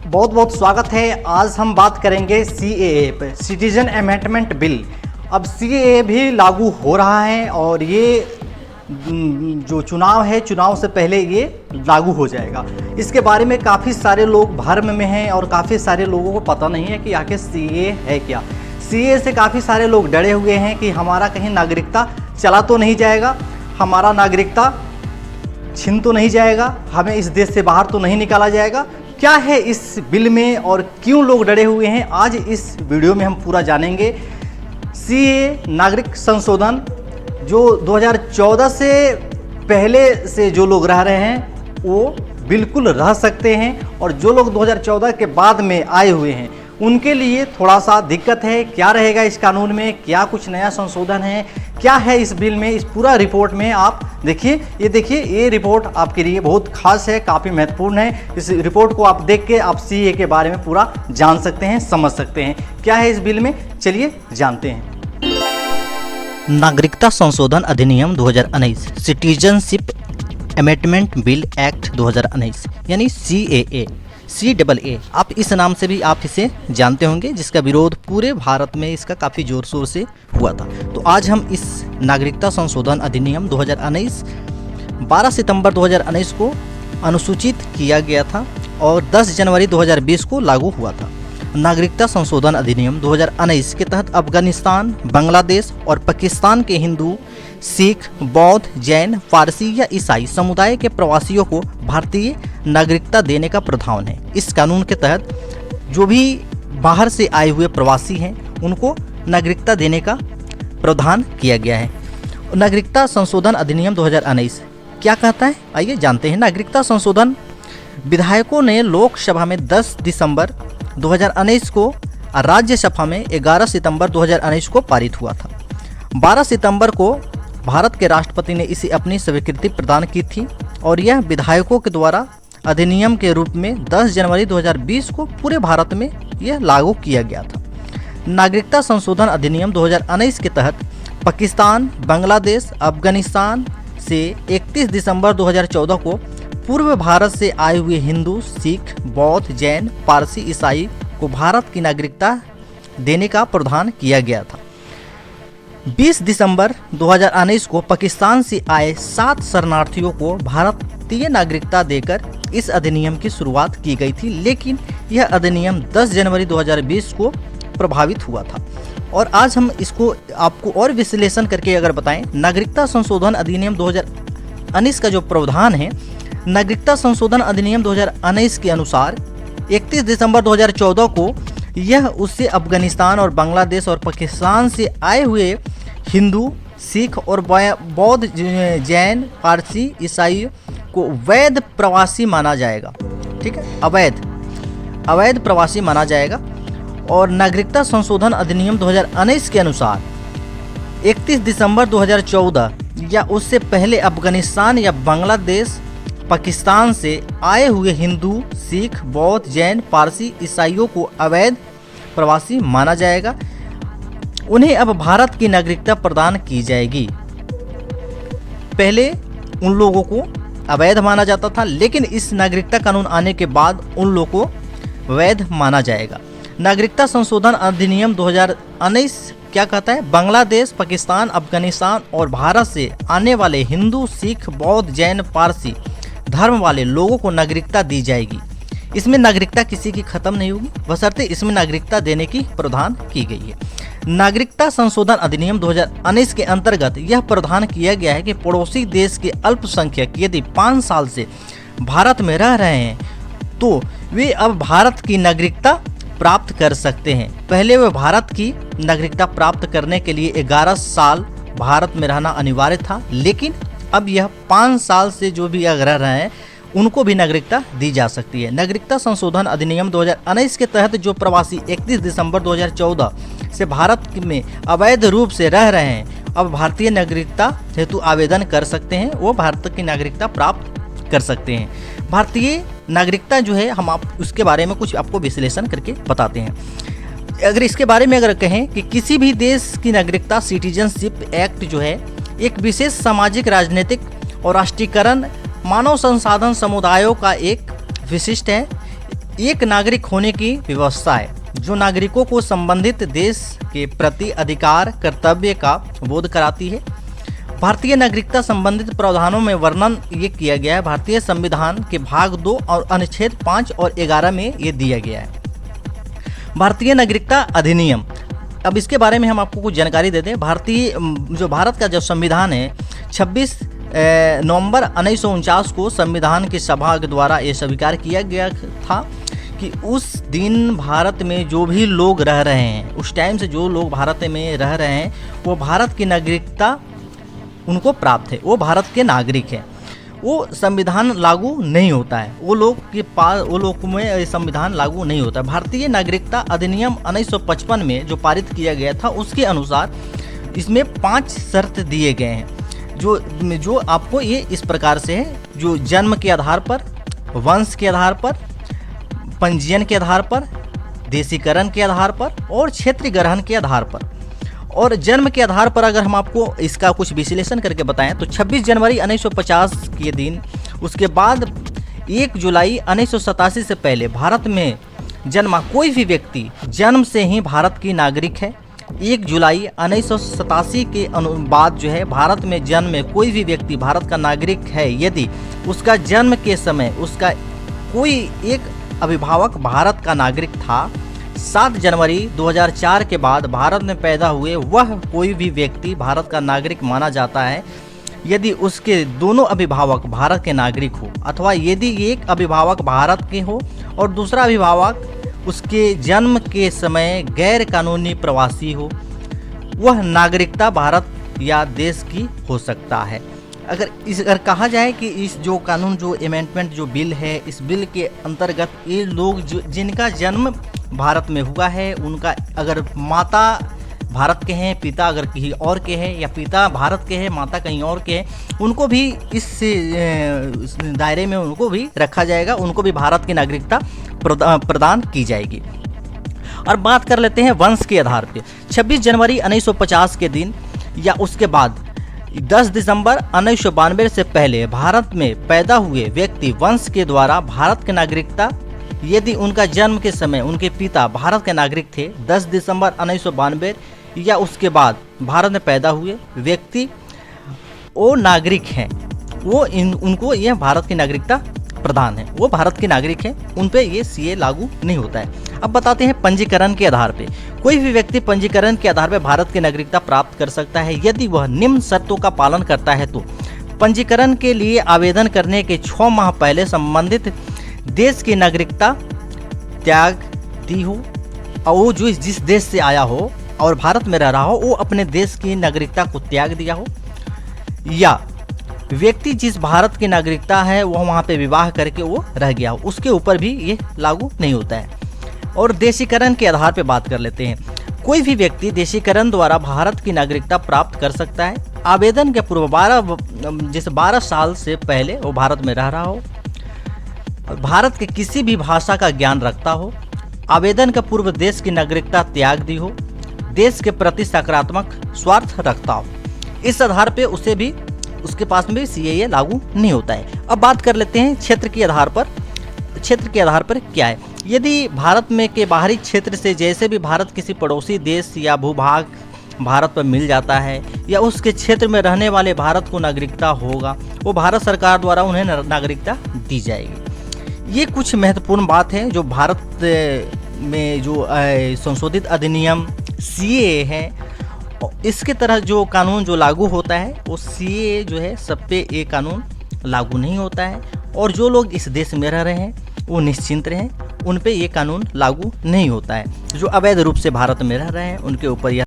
बहुत बहुत स्वागत है। आज हम बात करेंगे सीएए पे, सिटीजन अमेंडमेंट बिल। अब सीएए भी लागू हो रहा है और ये जो चुनाव है, चुनाव से पहले ये लागू हो जाएगा। इसके बारे में काफ़ी सारे लोग भ्रम में हैं और काफ़ी सारे लोगों को पता नहीं है कि आखिर सीएए है क्या। सीएए से काफ़ी सारे लोग डरे हुए हैं कि हमारा कहीं नागरिकता चला तो नहीं जाएगा, हमारा नागरिकता छीन तो नहीं जाएगा, हमें इस देश से बाहर तो नहीं निकाला जाएगा। क्या है इस बिल में और क्यों लोग डरे हुए हैं, आज इस वीडियो में हम पूरा जानेंगे। सीएए नागरिक संशोधन जो 2014 से पहले से जो लोग रह रहे हैं वो बिल्कुल रह सकते हैं, और जो लोग 2014 के बाद में आए हुए हैं उनके लिए थोड़ा सा दिक्कत है। क्या रहेगा इस कानून में, क्या कुछ नया संशोधन है, क्या है इस बिल में, इस पूरा रिपोर्ट में आप देखिए। ये रिपोर्ट आपके लिए बहुत खास है, काफ़ी महत्वपूर्ण है। इस रिपोर्ट को आप देख के आप सीएए के बारे में पूरा जान सकते हैं, समझ सकते हैं क्या है इस बिल में। चलिए जानते हैं। नागरिकता संशोधन अधिनियम 2019 सिटीजनशिप अमेंडमेंट बिल एक्ट 2019 यानी CAA आप इस नाम से भी आप इसे जानते होंगे, जिसका विरोध पूरे भारत में इसका काफ़ी ज़ोर शोर से हुआ था। तो आज हम इस नागरिकता संशोधन अधिनियम 2019 12 सितंबर 2019 को अनुसूचित किया गया था और 10 जनवरी 2020 को लागू हुआ था। नागरिकता संशोधन अधिनियम 2019 के तहत अफगानिस्तान, बांग्लादेश और पाकिस्तान के हिंदू, सिख, बौद्ध, जैन, फारसी या ईसाई समुदाय के प्रवासियों को भारतीय नागरिकता देने का प्रावधान है। इस कानून के तहत जो भी बाहर से आए हुए प्रवासी हैं उनको नागरिकता देने का प्रावधान किया गया है। नागरिकता संशोधन अधिनियम 2019 क्या कहता है, आइए जानते हैं। नागरिकता संशोधन विधायकों ने लोकसभा में 10 दिसंबर 2019 को, राज्यसभा में 11 सितंबर 2019 को पारित हुआ था। 12 सितंबर को भारत के राष्ट्रपति ने इसे अपनी स्वीकृति प्रदान की थी और यह विधायकों के द्वारा अधिनियम के रूप में 10 जनवरी 2020 को पूरे भारत में यह लागू किया गया था। नागरिकता संशोधन अधिनियम 2019 के तहत पाकिस्तान, बांग्लादेश, अफगानिस्तान से 31 दिसंबर 2014 को पूर्व भारत से आए हुए हिंदू, सिख, बौद्ध, जैन, पारसी, ईसाई को भारत की नागरिकता देने का प्रावधान किया गया था। 20 दिसंबर 2019 को पाकिस्तान से आए 7 शरणार्थियों को भारतीय नागरिकता देकर इस अधिनियम की शुरुआत की गई थी, लेकिन यह अधिनियम 10 जनवरी 2020 को प्रभावित हुआ था। और आज हम इसको आपको और विश्लेषण करके अगर बताएं, नागरिकता संशोधन अधिनियम 2019 का जो प्रावधान है, नागरिकता संशोधन अधिनियम 2019 के अनुसार 31 दिसंबर 2014 को यह उससे अफगानिस्तान और बांग्लादेश और पाकिस्तान से आए हुए हिंदू, सिख और बौद्ध, जैन, पारसी, ईसाई को वैध प्रवासी माना जाएगा। ठीक है, अवैध प्रवासी माना जाएगा। और नागरिकता संशोधन अधिनियम 2019 के अनुसार 31 दिसंबर 2014 या उससे पहले अफगानिस्तान या बांग्लादेश, पाकिस्तान से आए हुए हिंदू, सिख, बौद्ध, जैन, पारसी, ईसाइयों को अवैध प्रवासी माना जाएगा। उन्हें अब भारत की नागरिकता प्रदान की जाएगी। पहले उन लोगों को अवैध माना जाता था, लेकिन इस नागरिकता कानून आने के बाद उन लोगों को वैध माना जाएगा। नागरिकता संशोधन अधिनियम 2019 क्या कहता है, बांग्लादेश, पाकिस्तान, अफगानिस्तान और भारत से आने वाले हिंदू, सिख, बौद्ध, जैन, पारसी धर्म वाले लोगों को नागरिकता दी जाएगी। इसमें नागरिकता किसी की खत्म नहीं होगी, बशर्ते इसमें नागरिकता देने की प्रावधान की गई है। नागरिकता संशोधन अधिनियम 2019 के अंतर्गत यह प्रावधान किया गया है कि पड़ोसी देश के अल्पसंख्यक यदि 5 साल से भारत में रह रहे हैं तो वे अब भारत की नागरिकता प्राप्त कर सकते हैं। पहले वे भारत की नागरिकता प्राप्त करने के लिए 11 साल भारत में रहना अनिवार्य था, लेकिन अब यह 5 साल से जो भी रह रहे हैं उनको भी नागरिकता दी जा सकती है। नागरिकता संशोधन अधिनियम 2019 के तहत जो प्रवासी 31 दिसंबर 2014 से भारत में अवैध रूप से रह रहे हैं, अब भारतीय नागरिकता हेतु आवेदन कर सकते हैं, वो भारत की नागरिकता प्राप्त कर सकते हैं। भारतीय नागरिकता जो है, हम आप उसके बारे में कुछ आपको विश्लेषण करके बताते हैं। अगर इसके बारे में अगर कहें कि किसी भी देश की नागरिकता, सिटीजनशिप एक्ट जो है एक विशेष सामाजिक, राजनीतिक और राष्ट्रीयकरण मानव संसाधन समुदायों का एक विशिष्ट है। एक नागरिक होने की व्यवस्था है जो नागरिकों को संबंधित देश के प्रति अधिकार कर्तव्य का बोध कराती है। भारतीय नागरिकता संबंधित प्रावधानों में वर्णन ये किया गया है। भारतीय संविधान के भाग 2 और अनुच्छेद 5 और 11 में ये दिया गया है। भारतीय नागरिकता अधिनियम, अब इसके बारे में हम आपको कुछ जानकारी देते हैं। भारत का जो संविधान है 26 नवंबर 1949 को संविधान की सभा के द्वारा ये स्वीकार किया गया था कि उस दिन भारत में जो भी लोग रह रहे हैं, उस टाइम से जो लोग भारत में रह रहे हैं, वो भारत की नागरिकता उनको प्राप्त है, वो भारत के नागरिक हैं। वो संविधान लागू नहीं होता है, वो लोग में संविधान लागू नहीं होता। भारतीय नागरिकता अधिनियम 1955 में जो पारित किया गया था उसके अनुसार इसमें 5 शर्त दिए गए हैं जो आपको ये इस प्रकार से है, जो जन्म के आधार पर, वंश के आधार पर, पंजीयन के आधार पर, देशीकरण के आधार पर और क्षेत्रीय ग्रहण के आधार पर। और जन्म के आधार पर अगर हम आपको इसका कुछ विश्लेषण करके बताएं तो 26 जनवरी 1950 के दिन, उसके बाद 1 जुलाई 1987 से पहले भारत में जन्मा कोई भी व्यक्ति जन्म से ही भारत की नागरिक है। 1 जुलाई 1987 के बाद जो है भारत में जन्मे कोई भी व्यक्ति भारत का नागरिक है यदि उसका जन्म के समय उसका कोई एक अभिभावक भारत का नागरिक था। 7 जनवरी 2004 के बाद भारत में पैदा हुए वह कोई भी व्यक्ति भारत का नागरिक माना जाता है यदि उसके दोनों अभिभावक भारत के नागरिक हो, अथवा यदि एक अभिभावक भारत के हो और दूसरा अभिभावक उसके जन्म के समय गैर कानूनी प्रवासी हो, वह नागरिकता भारत या देश की हो सकता है। अगर कहा जाए कि इस जो कानून, जो अमेंडमेंट जो बिल है, इस बिल के अंतर्गत ये लोग जिनका जन्म भारत में हुआ है, उनका अगर माता भारत के हैं, पिता अगर कहीं और के हैं, या पिता भारत के हैं माता कहीं और के हैं, उनको भी इस दायरे में उनको भी रखा जाएगा, उनको भी भारत की नागरिकता प्रदान की जाएगी। और बात कर लेते हैं वंश के आधार पे। 26 जनवरी 1950 के दिन या उसके बाद 10 दिसंबर 1992 से पहले भारत में पैदा हुए व्यक्ति वंश के द्वारा भारत की नागरिकता, यदि उनका जन्म के समय उनके पिता भारत के नागरिक थे, 10 दिसंबर 1992 या उसके बाद भारत में पैदा हुए व्यक्ति वो नागरिक हैं, उनको यह भारत की नागरिकता प्रदान है, वो भारत के नागरिक हैं, उन पे ये सीए लागू नहीं होता है। अब बताते हैं पंजीकरण के आधार पे। कोई भी व्यक्ति पंजीकरण के आधार पे भारत की नागरिकता प्राप्त कर सकता है यदि वह निम्न शर्तों का पालन करता है तो पंजीकरण के लिए आवेदन करने के 6 माह पहले संबंधित देश की नागरिकता त्याग दी हो, और वो जो जिस देश से आया हो और भारत में रह रहा हो वो अपने देश की नागरिकता को त्याग दिया हो, या व्यक्ति जिस भारत की नागरिकता है वह वहाँ पे विवाह करके वो रह गया हो, उसके ऊपर भी ये लागू नहीं होता है। और देशीकरण के आधार पे बात कर लेते हैं। कोई भी व्यक्ति देशीकरण द्वारा भारत की नागरिकता प्राप्त कर सकता है। आवेदन के पूर्व 12 साल से पहले वो भारत में रह रहा हो, भारत के किसी भी भाषा का ज्ञान रखता हो, आवेदन का पूर्व देश की नागरिकता त्याग दी हो, देश के प्रति सकारात्मक स्वार्थ रखता हो, इस आधार पे उसके पास में भी सीएए लागू नहीं होता है। अब बात कर लेते हैं क्षेत्र के आधार पर। क्षेत्र के आधार पर क्या है? यदि भारत में के बाहरी क्षेत्र से जैसे भी भारत किसी पड़ोसी देश या भूभाग भारत पर मिल जाता है या उसके क्षेत्र में रहने वाले भारत को नागरिकता होगा, वो भारत सरकार द्वारा उन्हें नागरिकता दी जाएगी। ये कुछ महत्वपूर्ण बात है जो भारत में जो संशोधित अधिनियम सीएए है, इसके तरह जो कानून जो लागू होता है वो सीएए जो है सब पे ये कानून लागू नहीं होता है। और जो लोग इस देश में रह रहे हैं वो निश्चिंत रहें, उन पे ये कानून लागू नहीं होता है। जो अवैध रूप से भारत में रह रहे हैं उनके ऊपर यह